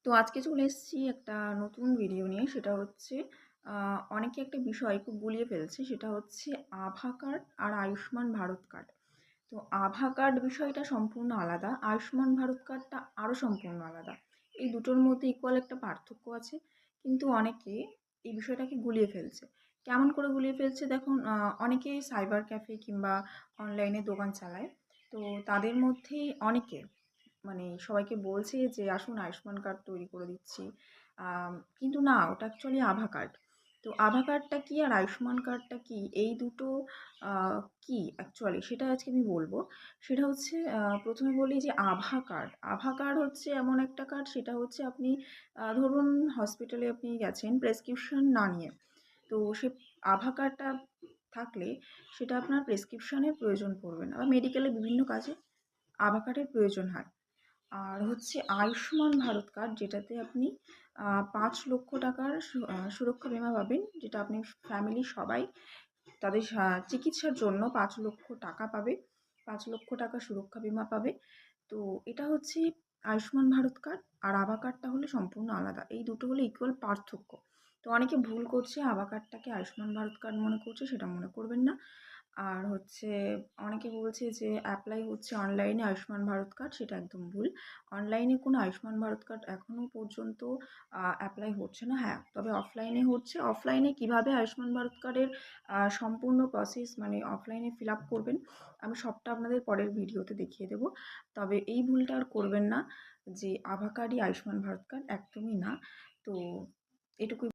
তো আজকে চলে এসেছি একটা নতুন ভিডিও নিয়ে। সেটা হচ্ছে অনেকে একটা বিষয় খুব গুলিয়ে ফেলছে, সেটা হচ্ছে আভা কার্ড আর আয়ুষ্মান ভারত কার্ড। তো আভা কার্ড বিষয়টা সম্পূর্ণ আলাদা, আয়ুষ্মান ভারত কার্ডটা আরও সম্পূর্ণ আলাদা। এই দুটোর মধ্যে ইকুয়াল একটা পার্থক্য আছে, কিন্তু অনেকে এই বিষয়টাকে গুলিয়ে ফেলছে। কেমন করে গুলিয়ে ফেলছে দেখুন, অনেকে সাইবার ক্যাফে কিংবা অনলাইনে দোকান চালায়। তো তাদের মধ্যেই অনেকে মানে সবাইকে বলছে যে আসুন আয়ুষ্মান কার্ড তৈরি করে দিচ্ছি। কিন্তু না, ওটা অ্যাকচুয়ালি আভা কার্ড। তো আভা কার্ডটা কী আর আয়ুষ্মান কার্ডটা কী, এই দুটো কী অ্যাকচুয়ালি সেটা আজকে আমি বলবো। সেটা হচ্ছে প্রথমে বলি যে আভা কার্ড। আভা কার্ড হচ্ছে এমন একটা কার্ড, সেটা হচ্ছে আপনি ধরুন হসপিটালে আপনি গেছেন প্রেসক্রিপশন না নিয়ে। তো সে আভা কার্ডটা থাকলে সেটা আপনার প্রেসক্রিপশনের প্রয়োজন পড়বে না, বা মেডিকেলে বিভিন্ন কাজে আভা কার্ডের প্রয়োজন হয়। আর হচ্ছে আয়ুষ্মান ভারত কার্ড, যেটাতে আপনি ৫ লক্ষ টাকার সুরক্ষা বীমা পাবেন, যেটা আপনি ফ্যামিলির সবাই তাদের চিকিৎসার জন্য ৫ লক্ষ টাকা পাবে, ৫ লক্ষ টাকা সুরক্ষা বীমা পাবে। তো এটা হচ্ছে আয়ুষ্মান ভারত কার্ড। আর আভা কার্ডটা হলে সম্পূর্ণ আলাদা, এই দুটো হলো ইকুয়াল পার্থক্য। তো অনেকে ভুল করছে, আভা কার্ডটাকে আয়ুষ্মান ভারত কার্ড মনে করছে, সেটা মনে করবেন না। আর হচ্ছে অনেকে বলছে যে অ্যাপ্লাই হচ্ছে অনলাইনে আয়ুষ্মান ভারত কার্ড, সেটা একদম ভুল। অনলাইনে কোনো আয়ুষ্মান ভারত কার্ড এখনও পর্যন্ত অ্যাপ্লাই হচ্ছে না। হ্যাঁ, তবে অফলাইনে হচ্ছে। অফলাইনে কীভাবে আয়ুষ্মান ভারত কার্ডের সম্পূর্ণ প্রসেস, মানে অফলাইনে ফিল আপ করবেন, আমি সবটা আপনাদের পরের ভিডিওতে দেখিয়ে দেবো। তবে এই ভুলটা আর করবেন না যে আভা কার্ডই আয়ুষ্মান ভারত কার্ড, একদমই না। তো এটুকুই।